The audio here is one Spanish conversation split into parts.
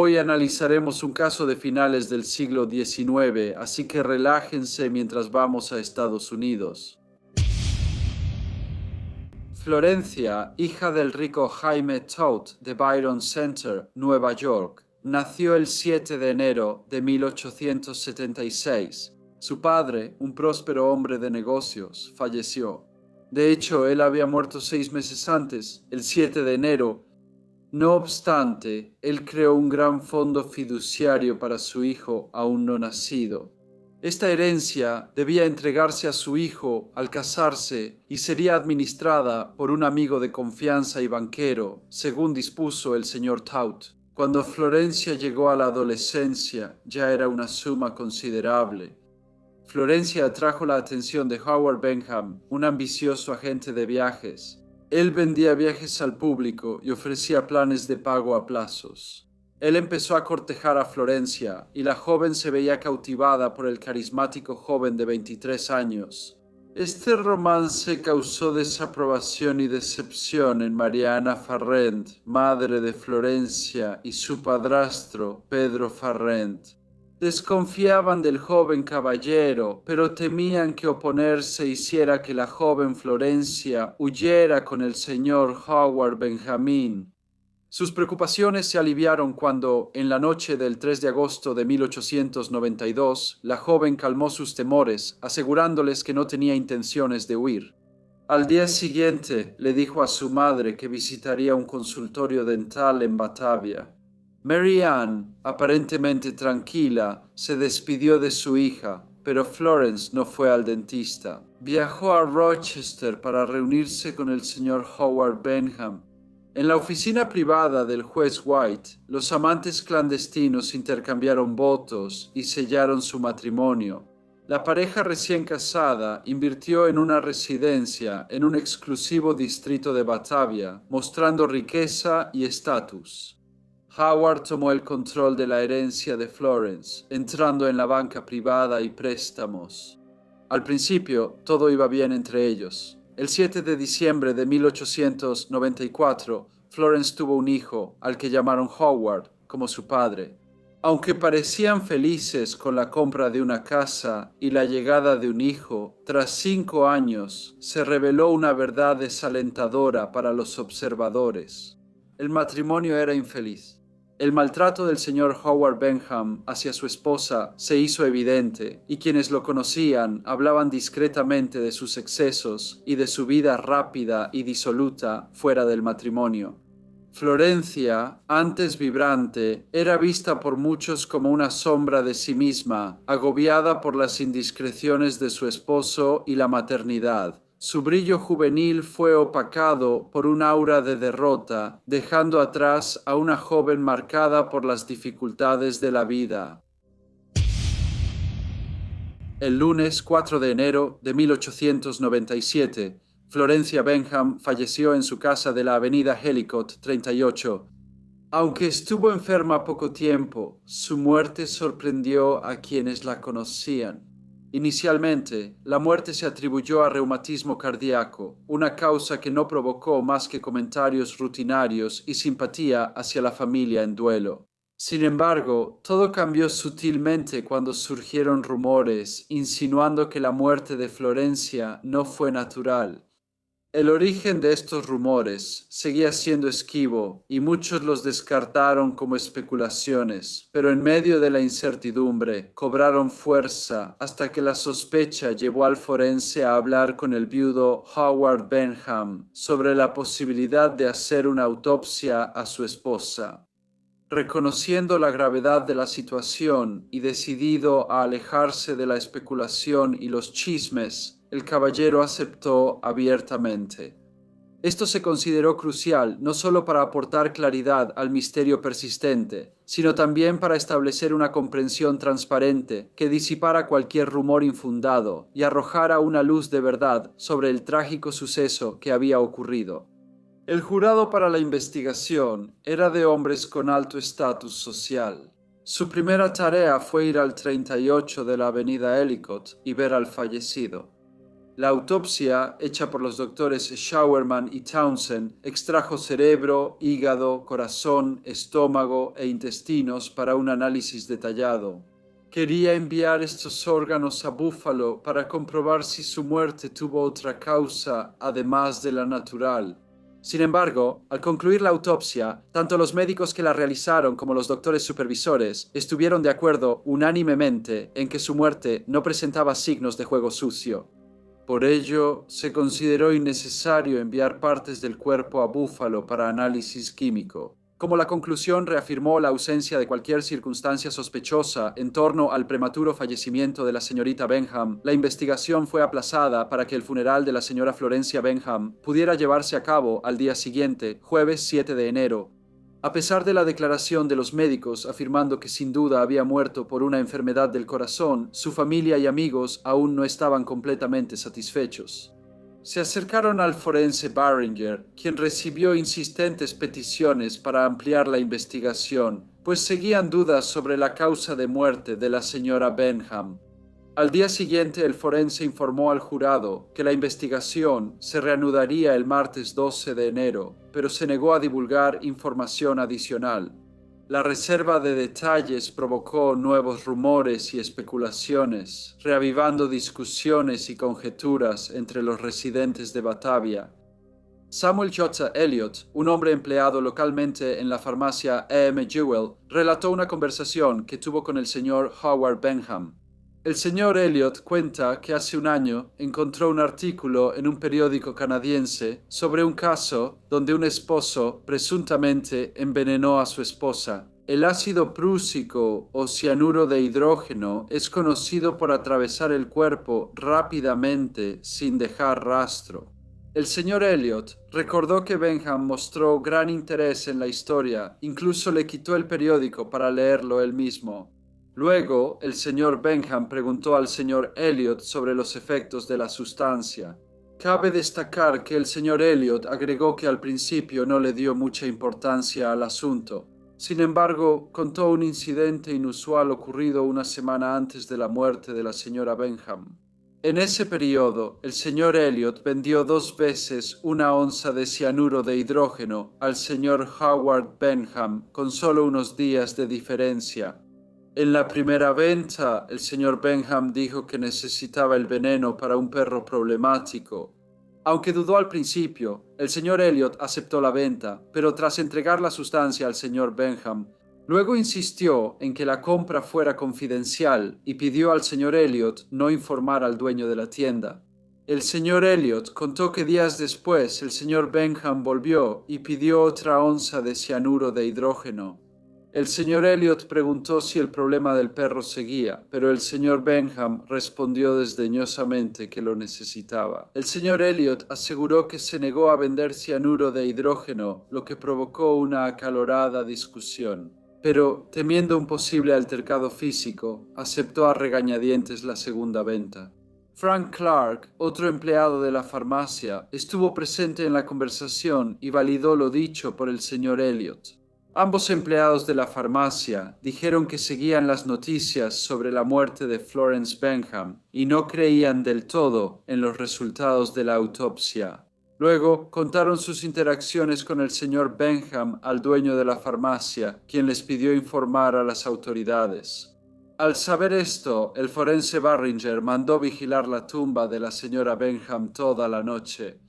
Hoy analizaremos un caso de finales del siglo XIX, así que relájense mientras vamos a Estados Unidos. Florencia, hija del rico Jaime Todd de Byron Center, Nueva York, nació el 7 de enero de 1876. Su padre, un próspero hombre de negocios, falleció. De hecho, él había muerto 6 meses antes, el 7 de enero. No obstante, él creó un gran fondo fiduciario para su hijo aún no nacido. Esta herencia debía entregarse a su hijo al casarse y sería administrada por un amigo de confianza y banquero, según dispuso el señor Tout. Cuando Florencia llegó a la adolescencia, ya era una suma considerable. Florencia atrajo la atención de Howard Benham, un ambicioso agente de viajes. Él vendía viajes al público y ofrecía planes de pago a plazos. Él empezó a cortejar a Florencia y la joven se veía cautivada por el carismático joven de 23 años. Este romance causó desaprobación y decepción en Mariana Farrent, madre de Florencia, y su padrastro, Pedro Farrent. Desconfiaban del joven caballero, pero temían que oponerse hiciera que la joven Florencia huyera con el señor Howard Benjamin. Sus preocupaciones se aliviaron cuando, en la noche del 3 de agosto de 1892, la joven calmó sus temores, asegurándoles que no tenía intenciones de huir. Al día siguiente, le dijo a su madre que visitaría un consultorio dental en Batavia. Mary Ann, aparentemente tranquila, se despidió de su hija, pero Florence no fue al dentista. Viajó a Rochester para reunirse con el señor Howard Benham. En la oficina privada del juez White, los amantes clandestinos intercambiaron votos y sellaron su matrimonio. La pareja recién casada invirtió en una residencia en un exclusivo distrito de Batavia, mostrando riqueza y estatus. Howard tomó el control de la herencia de Florence, entrando en la banca privada y préstamos. Al principio, todo iba bien entre ellos. El 7 de diciembre de 1894, Florence tuvo un hijo, al que llamaron Howard, como su padre. Aunque parecían felices con la compra de una casa y la llegada de un hijo, tras 5 años se reveló una verdad desalentadora para los observadores. El matrimonio era infeliz. El maltrato del señor Howard Benham hacia su esposa se hizo evidente, y quienes lo conocían hablaban discretamente de sus excesos y de su vida rápida y disoluta fuera del matrimonio. Florencia, antes vibrante, era vista por muchos como una sombra de sí misma, agobiada por las indiscreciones de su esposo y la maternidad. Su brillo juvenil fue opacado por un aura de derrota, dejando atrás a una joven marcada por las dificultades de la vida. El lunes 4 de enero de 1897, Florencia Benham falleció en su casa de la avenida Ellicott 38. Aunque estuvo enferma poco tiempo, su muerte sorprendió a quienes la conocían. Inicialmente, la muerte se atribuyó a reumatismo cardíaco, una causa que no provocó más que comentarios rutinarios y simpatía hacia la familia en duelo. Sin embargo, todo cambió sutilmente cuando surgieron rumores insinuando que la muerte de Florencia no fue natural. El origen de estos rumores seguía siendo esquivo y muchos los descartaron como especulaciones, pero en medio de la incertidumbre cobraron fuerza hasta que la sospecha llevó al forense a hablar con el viudo Howard Benham sobre la posibilidad de hacer una autopsia a su esposa. Reconociendo la gravedad de la situación y decidido a alejarse de la especulación y los chismes, el caballero aceptó abiertamente. Esto se consideró crucial no solo para aportar claridad al misterio persistente, sino también para establecer una comprensión transparente que disipara cualquier rumor infundado y arrojara una luz de verdad sobre el trágico suceso que había ocurrido. El jurado para la investigación era de hombres con alto estatus social. Su primera tarea fue ir al 38 de la avenida Ellicott y ver al fallecido. La autopsia, hecha por los doctores Showerman y Townsend, extrajo cerebro, hígado, corazón, estómago e intestinos para un análisis detallado. Quería enviar estos órganos a Buffalo para comprobar si su muerte tuvo otra causa además de la natural. Sin embargo, al concluir la autopsia, tanto los médicos que la realizaron como los doctores supervisores estuvieron de acuerdo unánimemente en que su muerte no presentaba signos de juego sucio. Por ello, se consideró innecesario enviar partes del cuerpo a Buffalo para análisis químico. Como la conclusión reafirmó la ausencia de cualquier circunstancia sospechosa en torno al prematuro fallecimiento de la señorita Benham, la investigación fue aplazada para que el funeral de la señora Florencia Benham pudiera llevarse a cabo al día siguiente, jueves 7 de enero. A pesar de la declaración de los médicos afirmando que sin duda había muerto por una enfermedad del corazón, su familia y amigos aún no estaban completamente satisfechos. Se acercaron al forense Barringer, quien recibió insistentes peticiones para ampliar la investigación, pues seguían dudas sobre la causa de muerte de la señora Benham. Al día siguiente, el forense informó al jurado que la investigación se reanudaría el martes 12 de enero, pero se negó a divulgar información adicional. La reserva de detalles provocó nuevos rumores y especulaciones, reavivando discusiones y conjeturas entre los residentes de Batavia. Samuel J. Elliot, un hombre empleado localmente en la farmacia E.M. Jewell, relató una conversación que tuvo con el señor Howard Benham. El señor Elliot cuenta que hace un año encontró un artículo en un periódico canadiense sobre un caso donde un esposo presuntamente envenenó a su esposa. El ácido prúsico o cianuro de hidrógeno es conocido por atravesar el cuerpo rápidamente sin dejar rastro. El señor Elliot recordó que Benham mostró gran interés en la historia, incluso le quitó el periódico para leerlo él mismo. Luego, el señor Benham preguntó al señor Elliot sobre los efectos de la sustancia. Cabe destacar que el señor Elliot agregó que al principio no le dio mucha importancia al asunto. Sin embargo, contó un incidente inusual ocurrido una semana antes de la muerte de la señora Benham. En ese periodo, el señor Elliot vendió 2 veces 1 onza de cianuro de hidrógeno al señor Howard Benham con solo unos días de diferencia. En la primera venta, el señor Benham dijo que necesitaba el veneno para un perro problemático. Aunque dudó al principio, el señor Elliot aceptó la venta, pero tras entregar la sustancia al señor Benham, luego insistió en que la compra fuera confidencial y pidió al señor Elliot no informar al dueño de la tienda. El señor Elliot contó que días después el señor Benham volvió y pidió otra onza de cianuro de hidrógeno. El señor Elliot preguntó si el problema del perro seguía, pero el señor Benham respondió desdeñosamente que lo necesitaba. El señor Elliot aseguró que se negó a vender cianuro de hidrógeno, lo que provocó una acalorada discusión. Pero, temiendo un posible altercado físico, aceptó a regañadientes la segunda venta. Frank Clark, otro empleado de la farmacia, estuvo presente en la conversación y validó lo dicho por el señor Elliot. Ambos empleados de la farmacia dijeron que seguían las noticias sobre la muerte de Florence Benham y no creían del todo en los resultados de la autopsia. Luego contaron sus interacciones con el señor Benham al dueño de la farmacia, quien les pidió informar a las autoridades. Al saber esto, el forense Barringer mandó vigilar la tumba de la señora Benham toda la noche.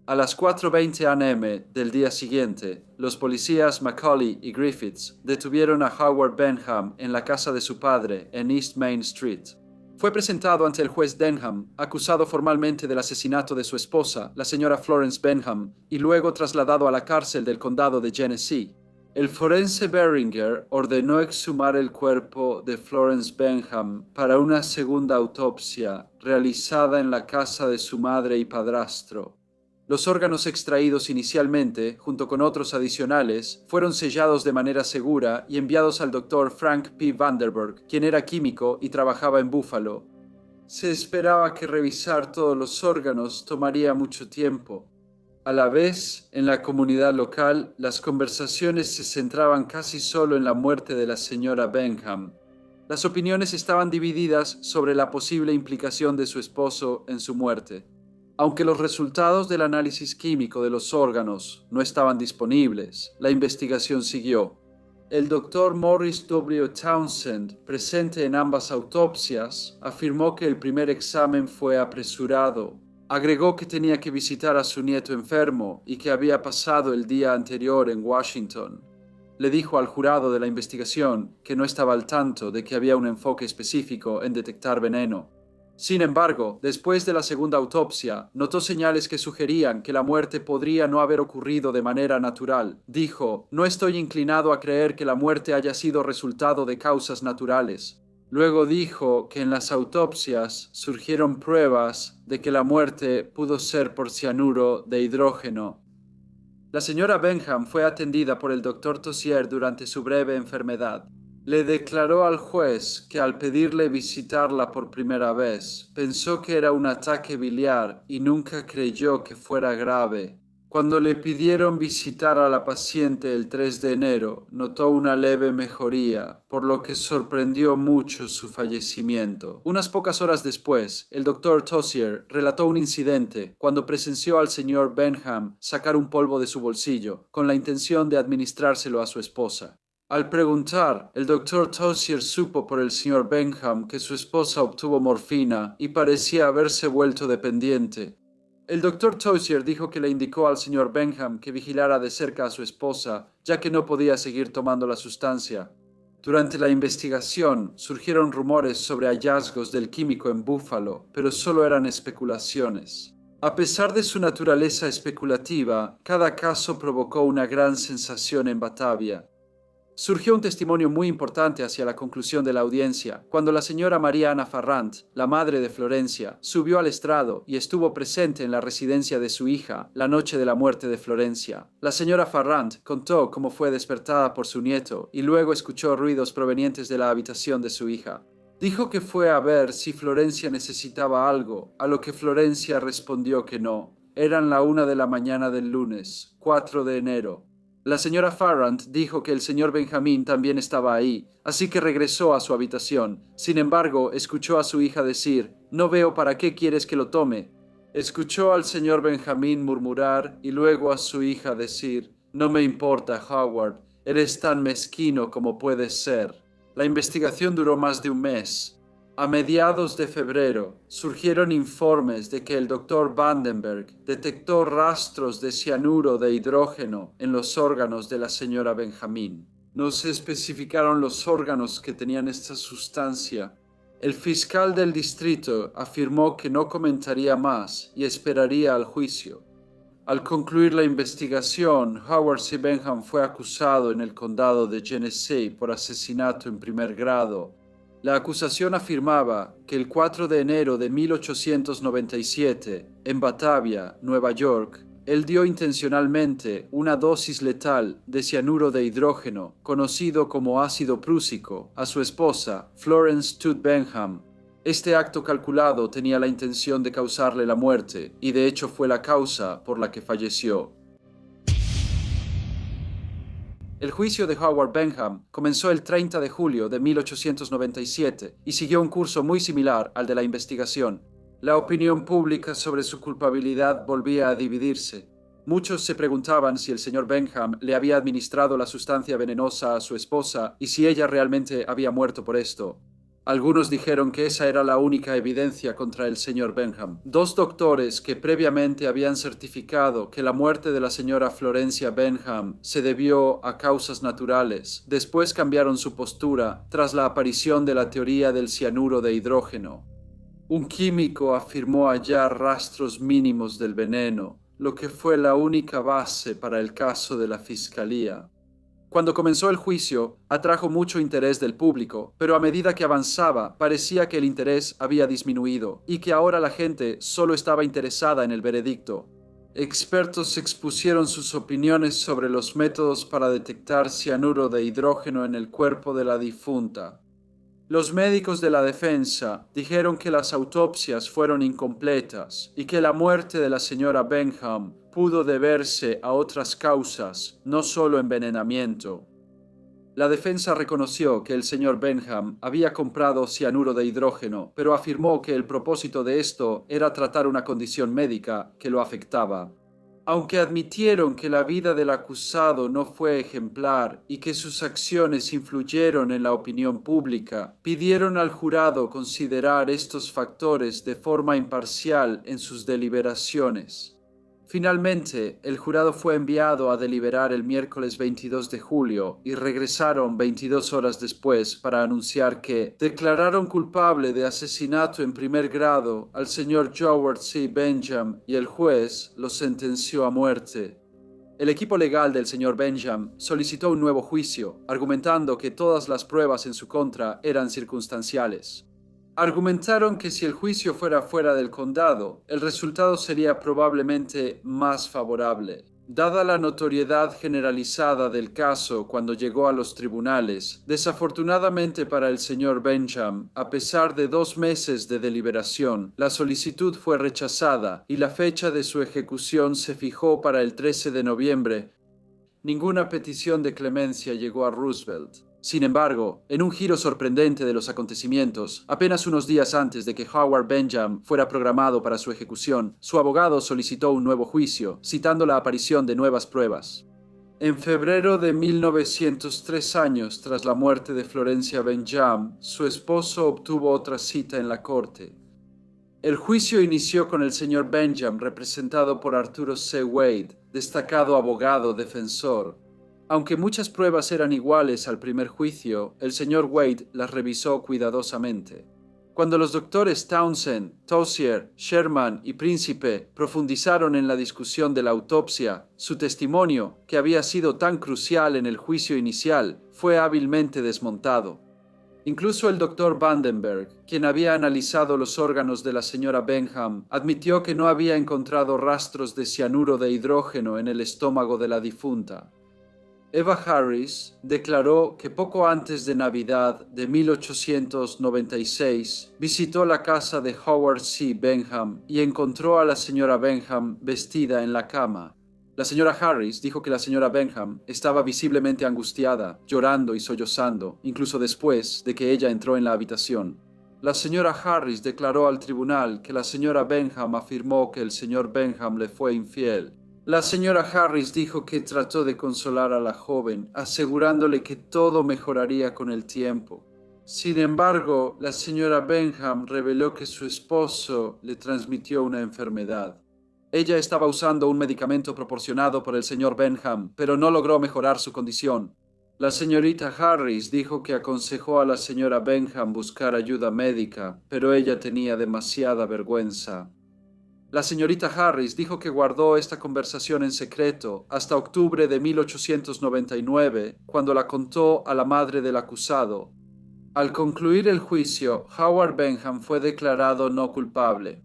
A las 4:20 am del día siguiente, los policías Macaulay y Griffiths detuvieron a Howard Benham en la casa de su padre en East Main Street. Fue presentado ante el juez Denham, acusado formalmente del asesinato de su esposa, la señora Florence Benham, y luego trasladado a la cárcel del condado de Genesee. El forense Barringer ordenó exhumar el cuerpo de Florence Benham para una segunda autopsia realizada en la casa de su madre y padrastro. Los órganos extraídos inicialmente, junto con otros adicionales, fueron sellados de manera segura y enviados al Dr. Frank P. Vanderburg, quien era químico y trabajaba en Buffalo. Se esperaba que revisar todos los órganos tomaría mucho tiempo. A la vez, en la comunidad local, las conversaciones se centraban casi solo en la muerte de la señora Benham. Las opiniones estaban divididas sobre la posible implicación de su esposo en su muerte. Aunque los resultados del análisis químico de los órganos no estaban disponibles, la investigación siguió. El doctor Morris W. Townsend, presente en ambas autopsias, afirmó que el primer examen fue apresurado. Agregó que tenía que visitar a su nieto enfermo y que había pasado el día anterior en Washington. Le dijo al jurado de la investigación que no estaba al tanto de que había un enfoque específico en detectar veneno. Sin embargo, después de la segunda autopsia, notó señales que sugerían que la muerte podría no haber ocurrido de manera natural. Dijo: "No estoy inclinado a creer que la muerte haya sido resultado de causas naturales". Luego dijo que en las autopsias surgieron pruebas de que la muerte pudo ser por cianuro de hidrógeno. La señora Benham fue atendida por el doctor Tozier durante su breve enfermedad. Le declaró al juez que al pedirle visitarla por primera vez, pensó que era un ataque biliar y nunca creyó que fuera grave. Cuando le pidieron visitar a la paciente el 3 de enero, notó una leve mejoría, por lo que sorprendió mucho su fallecimiento. Unas pocas horas después, el doctor Tozier relató un incidente cuando presenció al señor Benham sacar un polvo de su bolsillo, con la intención de administrárselo a su esposa. Al preguntar, el doctor Tozier supo por el señor Benham que su esposa obtuvo morfina y parecía haberse vuelto dependiente. El doctor Tozier dijo que le indicó al señor Benham que vigilara de cerca a su esposa, ya que no podía seguir tomando la sustancia. Durante la investigación surgieron rumores sobre hallazgos del químico en Buffalo, pero solo eran especulaciones. A pesar de su naturaleza especulativa, cada caso provocó una gran sensación en Batavia. Surgió un testimonio muy importante hacia la conclusión de la audiencia, cuando la señora María Ana Farrant, la madre de Florencia, subió al estrado y estuvo presente en la residencia de su hija la noche de la muerte de Florencia. La señora Farrant contó cómo fue despertada por su nieto y luego escuchó ruidos provenientes de la habitación de su hija. Dijo que fue a ver si Florencia necesitaba algo, a lo que Florencia respondió que no. Eran la 1 de la mañana del lunes, 4 de enero. La señora Farrant dijo que el señor Benjamín también estaba ahí, así que regresó a su habitación. Sin embargo, escuchó a su hija decir: "No veo para qué quieres que lo tome". Escuchó al señor Benjamín murmurar y luego a su hija decir: "No me importa, Howard, eres tan mezquino como puedes ser". La investigación duró más de un mes. A mediados de febrero, surgieron informes de que el doctor Vandenberg detectó rastros de cianuro de hidrógeno en los órganos de la señora Benjamín. No se especificaron los órganos que tenían esta sustancia. El fiscal del distrito afirmó que no comentaría más y esperaría al juicio. Al concluir la investigación, Howard C. Benham fue acusado en el condado de Genesee por asesinato en primer grado. La acusación afirmaba que el 4 de enero de 1897, en Batavia, Nueva York, él dio intencionalmente una dosis letal de cianuro de hidrógeno, conocido como ácido prúsico, a su esposa, Florence Todd Benham. Este acto calculado tenía la intención de causarle la muerte, y de hecho fue la causa por la que falleció. El juicio de Howard Benham comenzó el 30 de julio de 1897 y siguió un curso muy similar al de la investigación. La opinión pública sobre su culpabilidad volvía a dividirse. Muchos se preguntaban si el señor Benham le había administrado la sustancia venenosa a su esposa y si ella realmente había muerto por esto. Algunos dijeron que esa era la única evidencia contra el señor Benham. Dos doctores que previamente habían certificado que la muerte de la señora Florencia Benham se debió a causas naturales, después cambiaron su postura tras la aparición de la teoría del cianuro de hidrógeno. Un químico afirmó hallar rastros mínimos del veneno, lo que fue la única base para el caso de la fiscalía. Cuando comenzó el juicio, atrajo mucho interés del público, pero a medida que avanzaba, parecía que el interés había disminuido y que ahora la gente solo estaba interesada en el veredicto. Expertos expusieron sus opiniones sobre los métodos para detectar cianuro de hidrógeno en el cuerpo de la difunta. Los médicos de la defensa dijeron que las autopsias fueron incompletas y que la muerte de la señora Benham pudo deberse a otras causas, no solo envenenamiento. La defensa reconoció que el señor Benham había comprado cianuro de hidrógeno, pero afirmó que el propósito de esto era tratar una condición médica que lo afectaba. Aunque admitieron que la vida del acusado no fue ejemplar y que sus acciones influyeron en la opinión pública, pidieron al jurado considerar estos factores de forma imparcial en sus deliberaciones. Finalmente, el jurado fue enviado a deliberar el miércoles 22 de julio y regresaron 22 horas después para anunciar que declararon culpable de asesinato en primer grado al señor Howard C. Benham y el juez lo sentenció a muerte. El equipo legal del señor Benham solicitó un nuevo juicio, argumentando que todas las pruebas en su contra eran circunstanciales. Argumentaron que si el juicio fuera fuera del condado, el resultado sería probablemente más favorable. Dada la notoriedad generalizada del caso cuando llegó a los tribunales, desafortunadamente para el señor Benham, a pesar de 2 meses de deliberación, la solicitud fue rechazada y la fecha de su ejecución se fijó para el 13 de noviembre. Ninguna petición de clemencia llegó a Roosevelt. Sin embargo, en un giro sorprendente de los acontecimientos, apenas unos días antes de que Howard Benham fuera programado para su ejecución, su abogado solicitó un nuevo juicio, citando la aparición de nuevas pruebas. En febrero de 1903 años tras la muerte de Florencia Benham, su esposo obtuvo otra cita en la corte. El juicio inició con el señor Benham representado por Arturo C. Wade, destacado abogado defensor. Aunque muchas pruebas eran iguales al primer juicio, el señor Wade las revisó cuidadosamente. Cuando los doctores Townsend, Taussig, Sherman y Príncipe profundizaron en la discusión de la autopsia, su testimonio, que había sido tan crucial en el juicio inicial, fue hábilmente desmontado. Incluso el doctor Vandenberg, quien había analizado los órganos de la señora Benham, admitió que no había encontrado rastros de cianuro de hidrógeno en el estómago de la difunta. Eva Harris declaró que poco antes de Navidad de 1896 visitó la casa de Howard C. Benham y encontró a la señora Benham vestida en la cama. La señora Harris dijo que la señora Benham estaba visiblemente angustiada, llorando y sollozando, incluso después de que ella entró en la habitación. La señora Harris declaró al tribunal que la señora Benham afirmó que el señor Benham le fue infiel. La señora Harris dijo que trató de consolar a la joven, asegurándole que todo mejoraría con el tiempo. Sin embargo, la señora Benham reveló que su esposo le transmitió una enfermedad. Ella estaba usando un medicamento proporcionado por el señor Benham, pero no logró mejorar su condición. La señorita Harris dijo que aconsejó a la señora Benham buscar ayuda médica, pero ella tenía demasiada vergüenza. La señorita Harris dijo que guardó esta conversación en secreto hasta octubre de 1899, cuando la contó a la madre del acusado. Al concluir el juicio, Howard Benham fue declarado no culpable.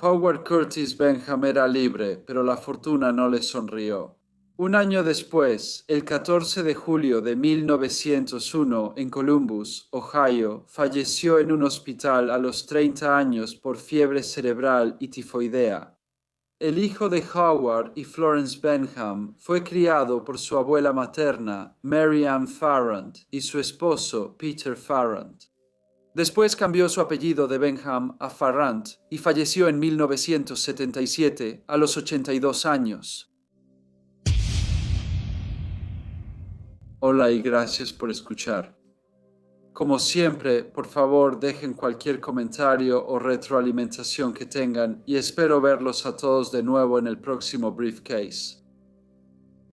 Howard Curtis Benham era libre, pero la fortuna no le sonrió. Un año después, el 14 de julio de 1901, en Columbus, Ohio, falleció en un hospital a los 30 años por fiebre cerebral y tifoidea. El hijo de Howard y Florence Benham fue criado por su abuela materna, Mary Ann Farrant, y su esposo, Peter Farrant. Después cambió su apellido de Benham a Farrant y falleció en 1977 a los 82 años. Hola y gracias por escuchar. Como siempre, por favor dejen cualquier comentario o retroalimentación que tengan y espero verlos a todos de nuevo en el próximo Briefcase.